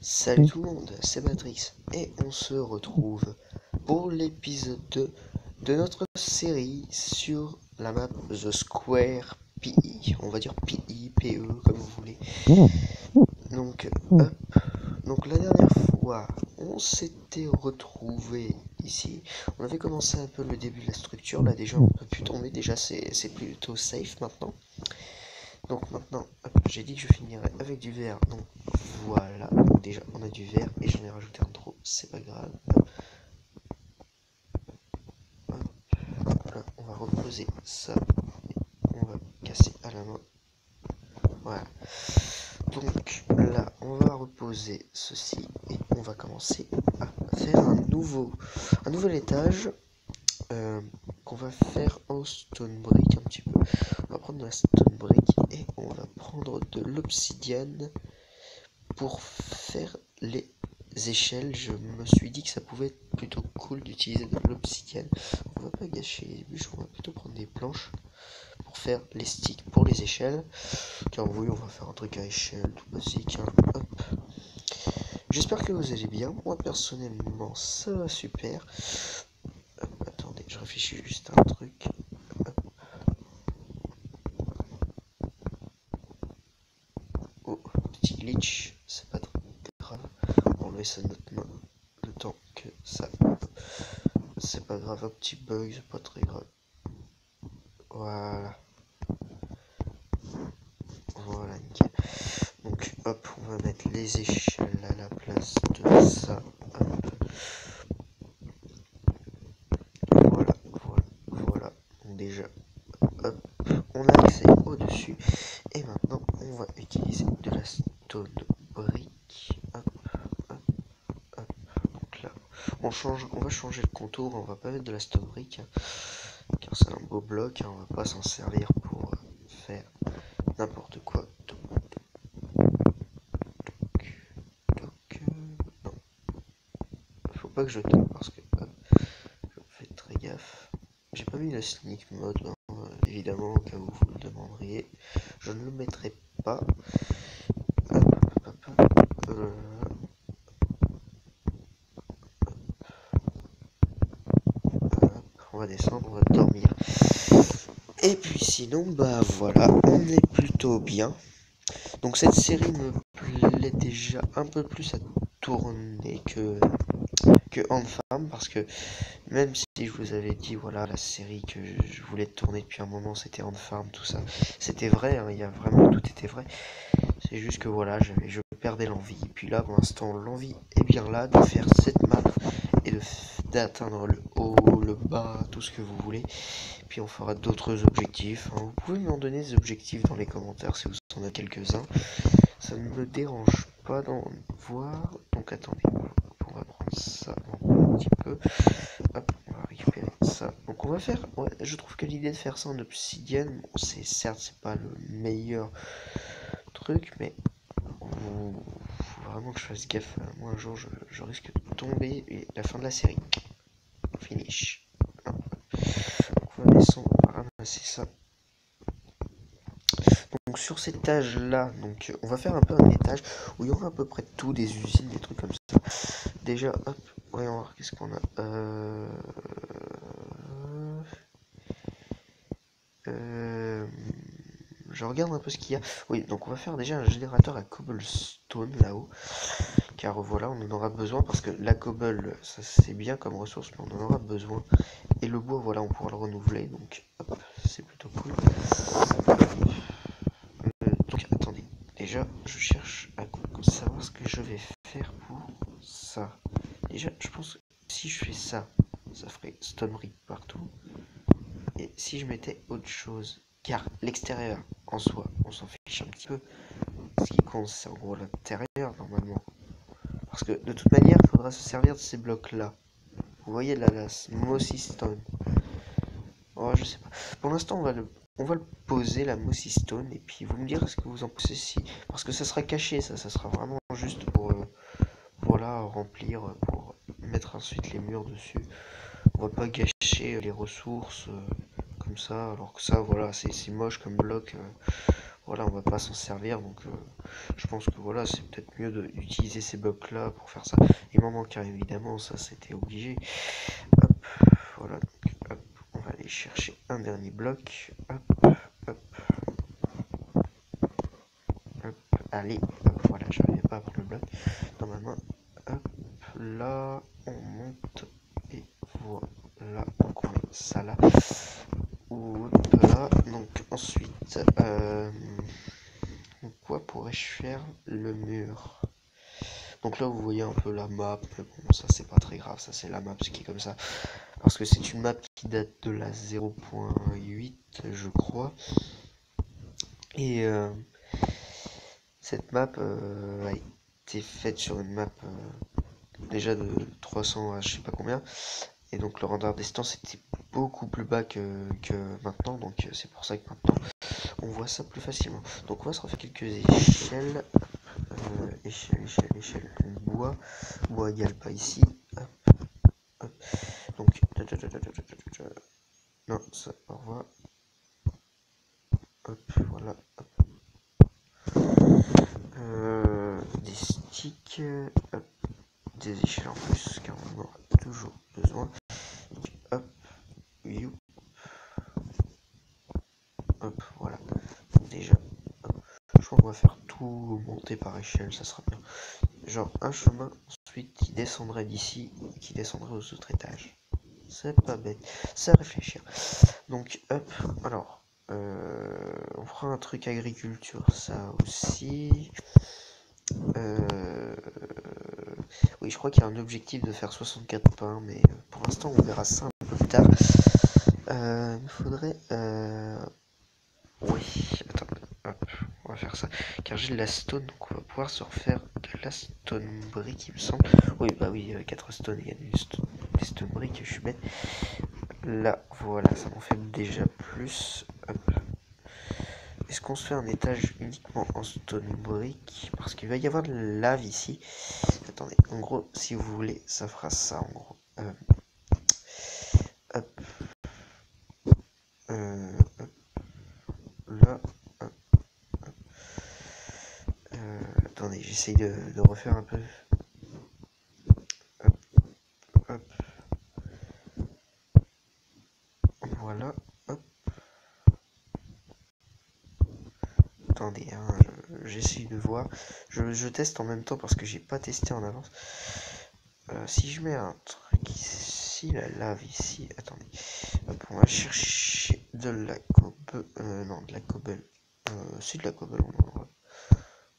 Salut tout le monde, c'est Matrix et on se retrouve pour l'épisode 2 de notre série sur la map The Square PE. On va dire PE, PE comme vous voulez. Donc, hop. Donc la dernière fois, on s'était retrouvé ici. On avait commencé un peu le début de la structure. Là déjà on peut plus tomber. Déjà c'est plutôt safe maintenant. Donc maintenant, j'ai dit que je finirais avec du verre. Donc voilà, donc déjà on a du verre et j'en ai rajouté un trop, c'est pas grave. Là, on va reposer ça. Et on va casser à la main. Voilà. Donc là, on va reposer ceci et on va commencer à faire un nouvel étage qu'on va faire en stone brick un petit peu. On va prendre de la stone brick et on va prendre de l'obsidienne pour faire les échelles. Je me suis dit que ça pouvait être plutôt cool d'utiliser de l'obsidienne. On va pas gâcher les bûches, on va plutôt prendre des planches pour faire les sticks pour les échelles. Car oui, on va faire un truc à échelle tout basique. Hein. Hop. J'espère que vous allez bien. Moi personnellement, ça va super. Hop, attendez, je réfléchis juste à un truc. Hop. Oh, petit glitch, c'est pas trop grave. On va enlever ça de notre main le temps que ça. C'est pas grave, un petit bug, c'est pas très grave. Voilà. Voilà, nickel. Donc, hop, on va mettre les échelles à la place de ça. Hop. Voilà, voilà. Donc déjà, hop, on a accès au-dessus. Et maintenant, on va utiliser de la stone brick. Hop, hop, hop. Donc là, on va changer le contour. On va pas mettre de la stone brick. Car c'est un beau bloc. On va pas s'en servir pour faire n'importe quoi. Non. Faut pas que je tombe parce que je fais très gaffe. J'ai pas mis le sneak mode, hein, évidemment, au cas où vous le demanderiez. Je ne le mettrai pas. On va descendre, on va dormir. Et puis sinon, bah voilà, on est plutôt bien. Donc cette série me plaît déjà un peu plus à tourner que Farm, parce que même si je vous avais dit voilà la série que je voulais tourner depuis un moment, c'était Farm, tout ça, c'était vrai, hein, il y a vraiment tout était vrai. C'est juste que voilà, je perdais l'envie. Et puis là, pour l'instant, l'envie est bien là de faire cette map et d'atteindre le haut, le bas, tout ce que vous voulez. Et puis on fera d'autres objectifs. Hein. Vous pouvez m'en donner des objectifs dans les commentaires si vous en avez quelques-uns. Ça ne me dérange pas d'en voir. Donc attendez, on va prendre ça un petit peu. Hop, on va récupérer ça. Donc on va faire. Ouais, je trouve que l'idée de faire ça en obsidienne, bon, c'est pas le meilleur truc, mais faut vraiment que je fasse gaffe. Moi un jour je risque de tomber et la fin de la série. Finish. Donc on va descendre, on va ramasser ça. Donc sur cet étage là, donc on va faire un peu un étage où il y aura à peu près tout, des usines, des trucs comme ça. Déjà, hop, voyons voir qu'est-ce qu'on a. Je regarde un peu ce qu'il y a. Oui, donc on va faire déjà un générateur à cobblestone là-haut. Car voilà, on en aura besoin parce que la cobble, ça c'est bien comme ressource, mais on en aura besoin. Et le bois, voilà, on pourra le renouveler, donc hop, c'est plutôt cool. Donc attendez, déjà, je cherche à savoir ce que je vais faire pour ça. Déjà, je pense que si je fais ça, ça ferait stone brick partout. Et si je mettais autre chose, car l'extérieur en soi, on s'en fiche un petit peu. Ce qui compte, c'est en gros l'intérieur normalement. Parce que de toute manière, il faudra se servir de ces blocs-là. Vous voyez là, la mossy stone. Oh, je sais pas. Pour l'instant, on va le poser, la mossy stone, et puis vous me direz ce que vous en pensez si. Parce que ça sera caché, ça sera vraiment juste pour voilà, remplir, pour mettre ensuite les murs dessus. On va pas gâcher les ressources comme ça, alors que ça, voilà, c'est moche comme bloc. voilà, on va pas s'en servir, donc je pense que voilà, c'est peut-être mieux d'utiliser ces blocs là pour faire ça. Il m'en manque un évidemment, ça c'était obligé. Hop, voilà, donc hop, on va aller chercher un dernier bloc. Hop, hop, hop, allez, hop, voilà, j'arrivais pas à prendre le bloc dans ma main. Hop, là, on monte et voilà, donc on met ça là. Hop là, donc ensuite, quoi pourrais-je faire le mur? Donc là vous voyez un peu la map, mais bon ça c'est pas très grave, ça c'est la map qui est comme ça. Parce que c'est une map qui date de la 0.8 je crois. Et cette map a été faite sur une map déjà de 300 à je sais pas combien. Et donc le render distance était beaucoup plus bas que maintenant, donc c'est pour ça que maintenant on voit ça plus facilement. Donc on va se refaire quelques échelles. Échelle, bois égale pas ici. Hop, hop. Donc, non, ça, au revoir. Hop, voilà. Hop. Des sticks, hop. Des échelles en plus, car on en aura toujours besoin. Donc, hop, you. Hop, voilà. Donc, déjà, hop. Je crois qu'on va faire tout monter par échelle, ça sera bien. Genre un chemin ensuite qui descendrait d'ici, qui descendrait aux autres étages. C'est pas bête, c'est à réfléchir. Donc hop, alors on fera un truc agriculture, ça aussi. Oui, je crois qu'il y a un objectif de faire 64 pains, mais pour l'instant on verra ça un peu plus tard. Il me faudrait oui, attends, hop, on va faire ça. Car j'ai de la stone, donc on va pouvoir se refaire de la stone brick, il me semble. Oui, bah oui, 4 stone, il y a des stone brick, je suis bête. Là, voilà, ça m'en fait déjà plus. Hop. Est-ce qu'on se fait un étage uniquement en stone brick? Parce qu'il va y avoir de la lave ici. Attendez, en gros, si vous voulez, ça fera ça, en gros. Hop. Hop. Là. Hop. Attendez, j'essaye de refaire un peu. Hop. Hop. Voilà. Hop. Attendez, hein, j'essaye de voir. Je teste en même temps parce que j'ai pas testé en avance. Si je mets un truc ici, la lave ici, attendez. Hop, on va chercher de la cobble. Non, de la cobble. C'est de la cobble,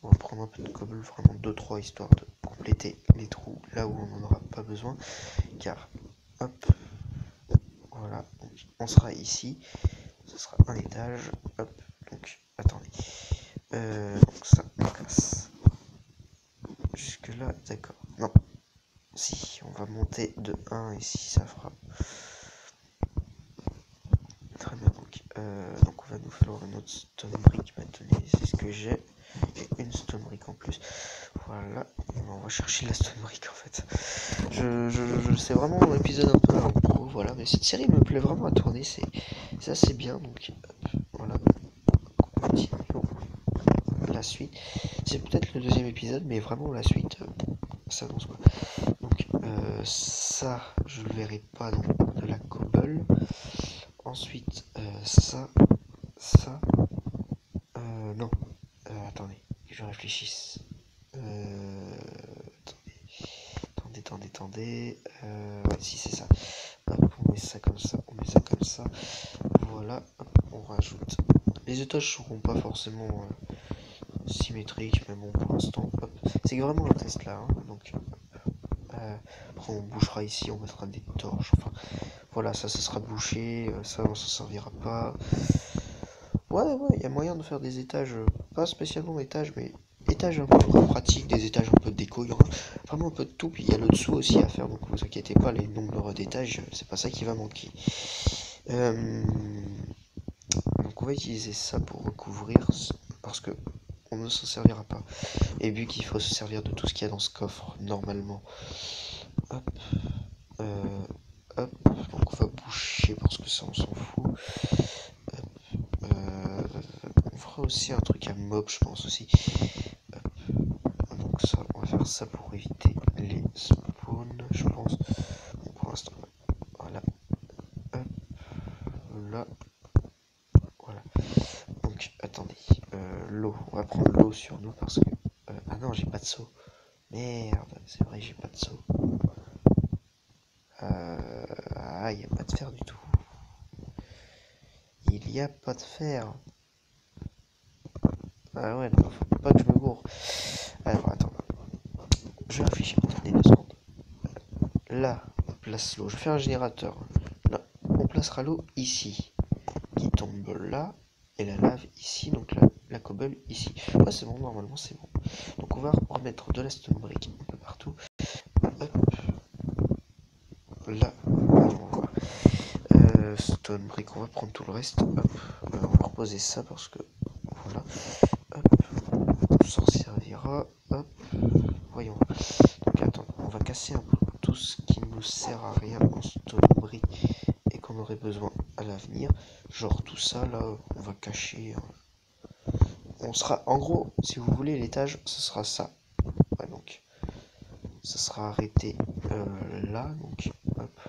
on va prendre un peu de cobble, vraiment 2-3 histoire de compléter les trous là où on n'en aura pas besoin. Car, hop, voilà, donc on sera ici. Ce sera un étage. Hop, donc, attendez. Donc ça, on casse. Jusque là, d'accord. Non. Si, on va monter de 1 ici, ça fera. Très bien, donc on va nous falloir une autre stone brick maintenant, c'est ce que j'ai. Et une stone brick en plus. Voilà, on va chercher la stone brick en fait. C'est vraiment un épisode un peu en pro, voilà, mais cette série me plaît vraiment à tourner, c'est assez bien, donc voilà. Continuons la suite. C'est peut-être le deuxième épisode, mais vraiment la suite, ça annonce pas. Donc ça, je le verrai pas dans de la cobble. Ensuite, ça, non, attendez, que je réfléchisse. Attendez, ouais, si c'est ça. Hop, on met ça comme ça, on met ça comme ça. Voilà, hop, on rajoute. Les étages seront pas forcément symétriques, mais bon, pour l'instant, hop. C'est vraiment un test là, hein, donc. Après on bouchera ici, on mettra des torches, enfin voilà, ça sera bouché, ça on s'en servira pas. Ouais, il y a moyen de faire des étages, pas spécialement étages, mais étages un peu pratiques, des étages un peu de déco, il y aura vraiment un peu de tout, puis il y a le dessous aussi à faire, donc vous inquiétez pas, les nombres d'étages, c'est pas ça qui va manquer. Donc on va utiliser ça pour recouvrir, parce que on ne s'en servira pas. Et vu qu'il faut se servir de tout ce qu'il y a dans ce coffre, normalement. Hop, hop, donc on va boucher parce que ça on s'en fout. Hop, on fera aussi un truc à mob, je pense aussi. Hop. Donc ça, on va faire ça pour éviter les spawns, je pense. Bon, pour l'instant, voilà. Hop. Là. Voilà. Donc, attendez. L'eau. On va prendre l'eau sur nous parce que... ah non, j'ai pas de seau. Merde, c'est vrai, j'ai pas de seau. Ah, il n'y a pas de fer du tout. Il n'y a pas de fer. Ah ouais, non, faut pas que je me gourre. Alors, attends. Je réfléchis, attendez 2 secondes. Là, on place l'eau. Je fais un générateur. Là, on placera l'eau ici. Qui tombe là. Et la lave ici. Donc là, la cobble ici. Ouais, c'est bon, normalement, c'est bon. Donc on va remettre de la stone brick un peu partout. Hop. Là, stone brick, on va prendre tout le reste. Hop. On va reposer ça parce que voilà. Hop. On s'en servira. Hop. Voyons. Donc attends, on va casser un peu tout ce qui nous sert à rien en stone brick et qu'on aurait besoin à l'avenir. Genre tout ça là, on va cacher. On sera, en gros, si vous voulez l'étage, ce sera ça. Ouais, donc ça sera arrêté là, donc hop.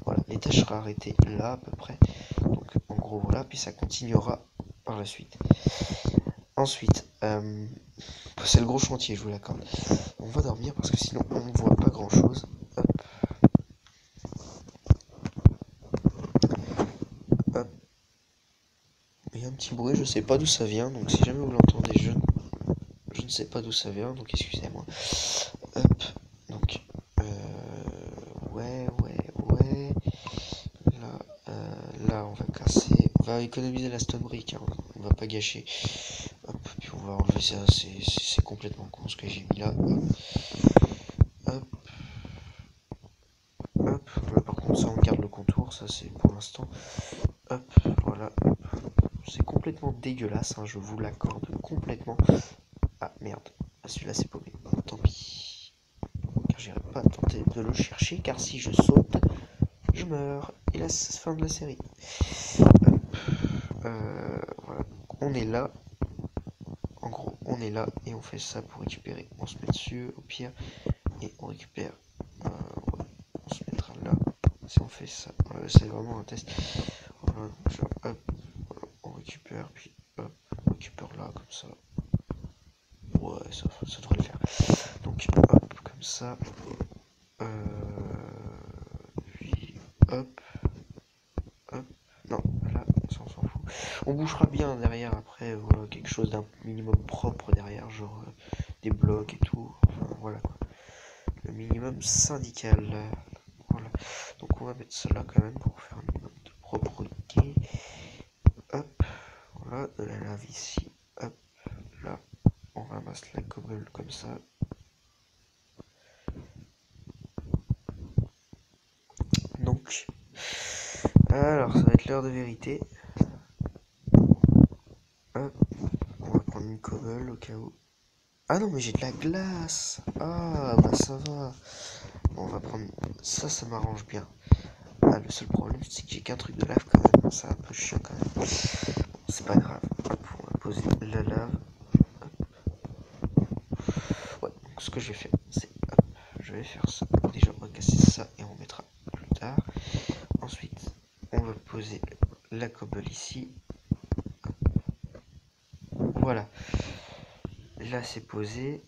Voilà, l'étage sera arrêté là à peu près. Donc en gros voilà, puis ça continuera par la suite. Ensuite, c'est le gros chantier, je vous l'accorde. On va dormir parce que sinon on ne voit pas grand chose. Hop. Hop. Il y a un petit bruit, je sais pas d'où ça vient, donc si jamais vous l'entendez, je ne sais pas d'où ça vient, donc excusez-moi. Hop. Donc ouais. Là, on va casser, on va économiser la stone brick, hein. On va pas gâcher. Hop, puis on va enlever ça, c'est complètement con ce que j'ai mis là. Hop. Hop. Là, par contre, ça, on garde le contour, ça c'est pour l'instant. Hop, voilà. C'est complètement dégueulasse, hein, je vous l'accorde complètement. Ah merde, celui-là c'est paumé. Tant pis. Car j'irai pas tenter de le chercher, car si je saute, je meurs. Et là, c'est la fin de la série. Voilà. On est là. En gros, on est là et on fait ça pour récupérer. On se met dessus au pire et on récupère. Ouais. On se mettra là. Si on fait ça, c'est vraiment un test. Voilà, genre, hop, voilà, on récupère, puis hop, on récupère là comme ça. Ouais, ça devrait le faire. Donc hop, comme ça. Puis hop. Hop. Non, là, ça on s'en fout. On bouchera bien derrière après, voilà, quelque chose d'un minimum propre derrière, genre des blocs et tout. Enfin, voilà quoi. Le minimum syndical. Voilà. Donc on va mettre ça là quand même pour faire un minimum de propreté. Hop. Voilà, de la lave ici. Hop. Là, on ramasse la cobble comme ça. Donc, alors ça va être l'heure de vérité. Hop. On va prendre une cobble au cas où. Ah non, mais j'ai de la glace. Ah, bah ça va. Bon, on va prendre ça, ça m'arrange bien. Ah, le seul problème, c'est que j'ai qu'un truc de lave quand même. C'est un peu chiant quand même. Bon, c'est pas grave. Hop, on va poser la lave. Ouais, donc ce que je vais faire, c'est... Hop, je vais faire ça. Déjà, on va casser ça et on mettra plus tard. Ensuite, on va poser la cobble ici. Voilà. Là, c'est posé.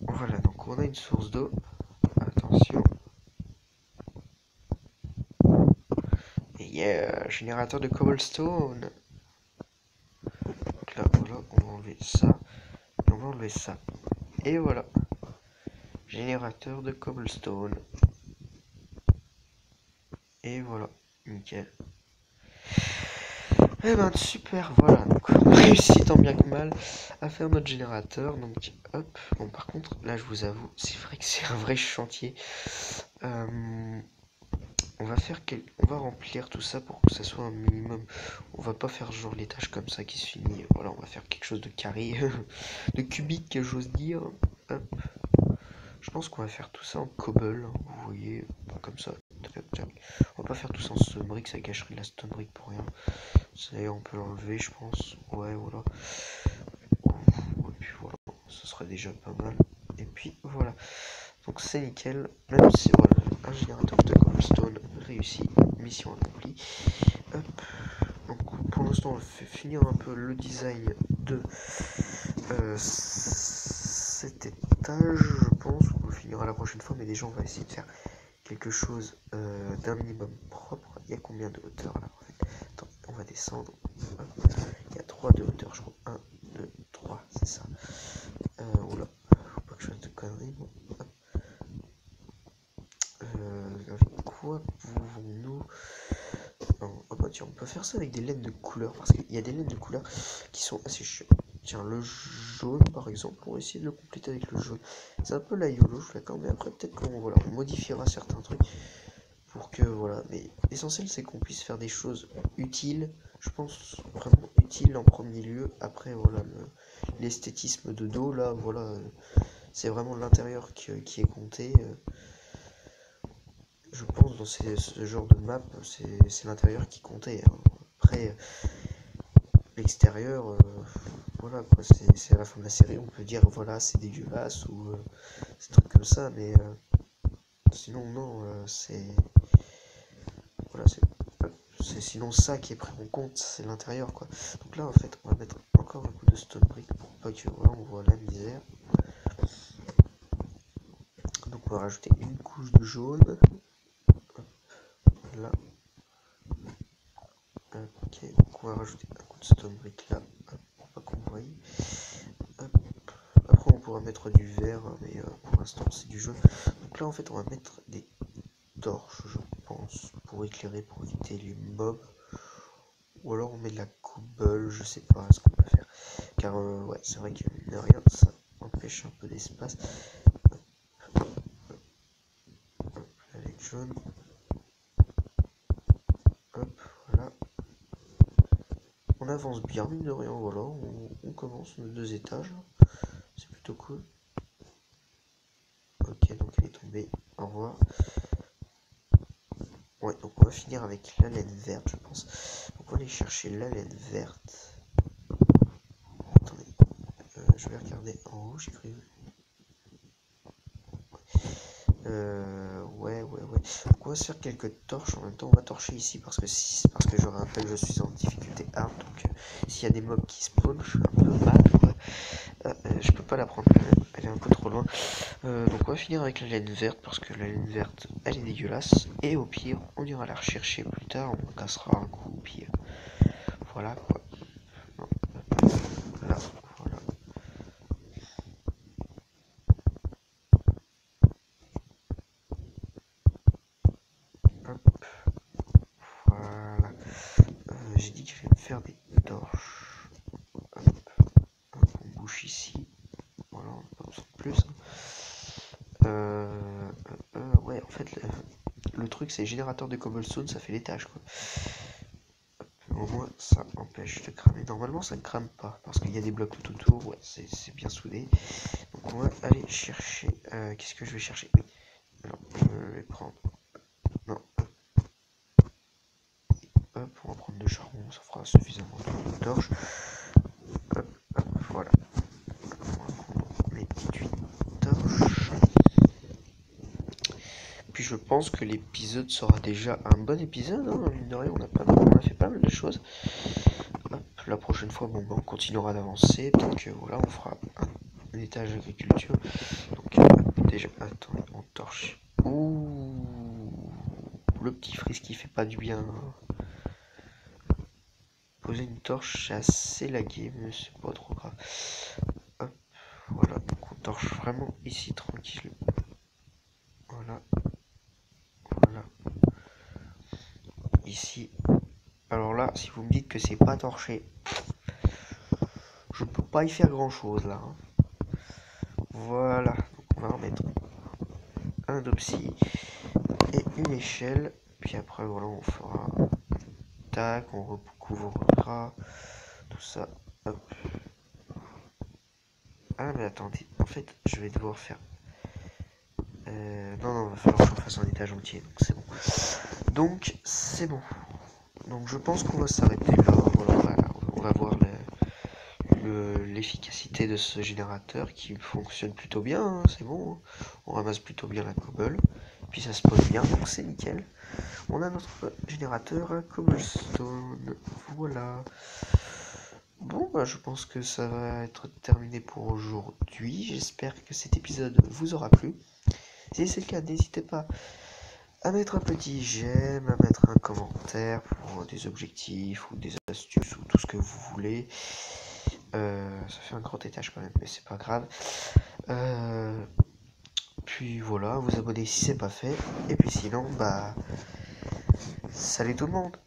Voilà, donc on a une source d'eau. Attention. Et yeah, générateur de cobblestone. Donc là, voilà, on va enlever ça. Et on va enlever ça. Et voilà. Générateur de cobblestone. Et voilà. Nickel. Eh ben super, voilà, donc on a réussi tant bien que mal à faire notre générateur, donc hop, bon par contre, là je vous avoue, c'est vrai que c'est un vrai chantier. On va remplir tout ça pour que ça soit un minimum, on va pas faire genre les tâches comme ça qui se finit, voilà, on va faire quelque chose de carré, de cubique j'ose dire, hop. Je pense qu'on va faire tout ça en cobble, hein, vous voyez, comme ça, On va pas faire tout ça en stone brick, ça gâcherait la stone brick pour rien. Ça, on peut l'enlever, je pense. Ouais, voilà. Et puis voilà, ce serait déjà pas mal. Et puis voilà. Donc c'est nickel. Même si voilà, un générateur de cobblestone réussi, mission accomplie. Hop. Donc pour l'instant, on fait finir un peu le design de cet étage, je pense. On le finira la prochaine fois, mais déjà on va essayer de faire quelque chose d'un minimum propre. Il y a combien de hauteur là en fait? Attends, on va descendre. Hop. Il y a 3 de hauteur, je crois. 1, 2, 3, c'est ça. Oula, faut pas que je fasse de conneries. Bon. Avec quoi pouvons-nous... Oh bah tiens, on peut faire ça avec des laines de couleur, parce qu'il y a des laines de couleur qui sont assez chiants. Tiens, le jaune par exemple, on va essayer de le compléter avec le jaune. C'est un peu la YOLO, je suis d'accord, mais après peut-être qu'on voilà, on modifiera certains trucs pour que voilà. Mais l'essentiel c'est qu'on puisse faire des choses utiles, je pense vraiment utiles en premier lieu. Après voilà, l'esthétisme de dos là, voilà, c'est vraiment l'intérieur qui est compté. Je pense dans ce genre de map, c'est l'intérieur qui comptait. Hein. Après, l'extérieur, voilà quoi, c'est à la fin de la série, on peut dire voilà, c'est dégueulasse ou c'est trucs comme ça, mais sinon, non, c'est. Voilà, c'est sinon ça qui est pris en compte, c'est l'intérieur quoi. Donc là, en fait, on va mettre encore un coup de stone brick pour pas que voilà, on voit la misère. Donc on va rajouter une couche de jaune. Là. Ok, donc on va rajouter un coup de stone brick là, pour pas qu'on voie. Après on pourra mettre du vert, hein, mais pour l'instant c'est du jaune. Donc là en fait on va mettre des torches, je pense, pour éclairer, pour éviter les mobs. Ou alors on met de la cobble, je sais pas ce qu'on peut faire. Car ouais, c'est vrai que mine de rien, ça empêche un peu d'espace. Avec jaune. Hop, voilà. On avance bien, mine de rien, voilà. On commence nos 2 étages. C'est plutôt cool. Ok, donc elle est tombée. Au revoir. Ouais, donc on va finir avec la laine verte, je pense. Donc on va aller chercher la laine verte. Attendez, je vais regarder en haut, j'ai cru. Ouais. Donc on va se faire quelques torches. En même temps, on va torcher ici parce que je rappelle, je suis en difficulté hard. Donc s'il y a des mobs qui spawnent, je suis un peu mal. Je peux pas la prendre, elle est un peu trop loin. Donc on va finir avec la laine verte parce que la laine verte, elle est dégueulasse. Et au pire, on ira la rechercher plus tard. On cassera un coup au pire. Voilà quoi. Non. Là, voilà. Hop, voilà. J'ai dit que je vais me faire des torches. Hop, on bouche ici. Voilà, on n'a pas besoin de plus. Ouais, en fait, le truc c'est générateur de cobblestone, ça fait l'étage quoi. Au moins ça empêche de cramer. Normalement ça ne crame pas parce qu'il y a des blocs tout autour. Ouais, c'est bien soudé. Donc on va aller chercher. Qu'est-ce que je vais chercher? Oui. Alors, je vais prendre. Non. Hop, on va prendre 2 charbons, ça fera suffisamment de torches. Hop, voilà. On va prendre les 18 torches. Puis je pense que l'épisode sera déjà un bon épisode. Hein. Mine de rien, on a fait pas mal de choses. Hop, la prochaine fois, bon, on continuera d'avancer. Donc voilà, on fera un étage agriculture. Donc déjà, attendez, on torche. Ouh, le petit frise qui fait pas du bien. Poser une torche, c'est assez lagué, mais c'est pas trop grave. Hop, voilà, donc on torche vraiment ici tranquille. Voilà, voilà. Ici. Alors là, si vous me dites que c'est pas torché, je peux pas y faire grand chose là. Hein. Voilà, donc on va remettre un dopsy et une échelle. Puis après, voilà, on fera tac, on recouvrira tout ça. Hop. Ah, mais attendez, en fait, je vais devoir faire Non, va falloir que je fasse un étage entier, donc c'est bon. Donc, c'est bon. Donc, je pense qu'on va s'arrêter là. Voilà, on va voir l'efficacité de ce générateur qui fonctionne plutôt bien, hein, c'est bon. Hein. On ramasse plutôt bien la cobble. Puis ça se pose bien, donc c'est nickel. On a notre générateur à cobblestone. Voilà. Bon, bah, je pense que ça va être terminé pour aujourd'hui. J'espère que cet épisode vous aura plu. Si c'est le cas, n'hésitez pas à mettre un petit j'aime, à mettre un commentaire pour des objectifs ou des astuces ou tout ce que vous voulez. Ça fait un grand étage quand même, mais c'est pas grave. Puis voilà, vous abonner si c'est pas fait. Et puis sinon, bah, salut tout le monde!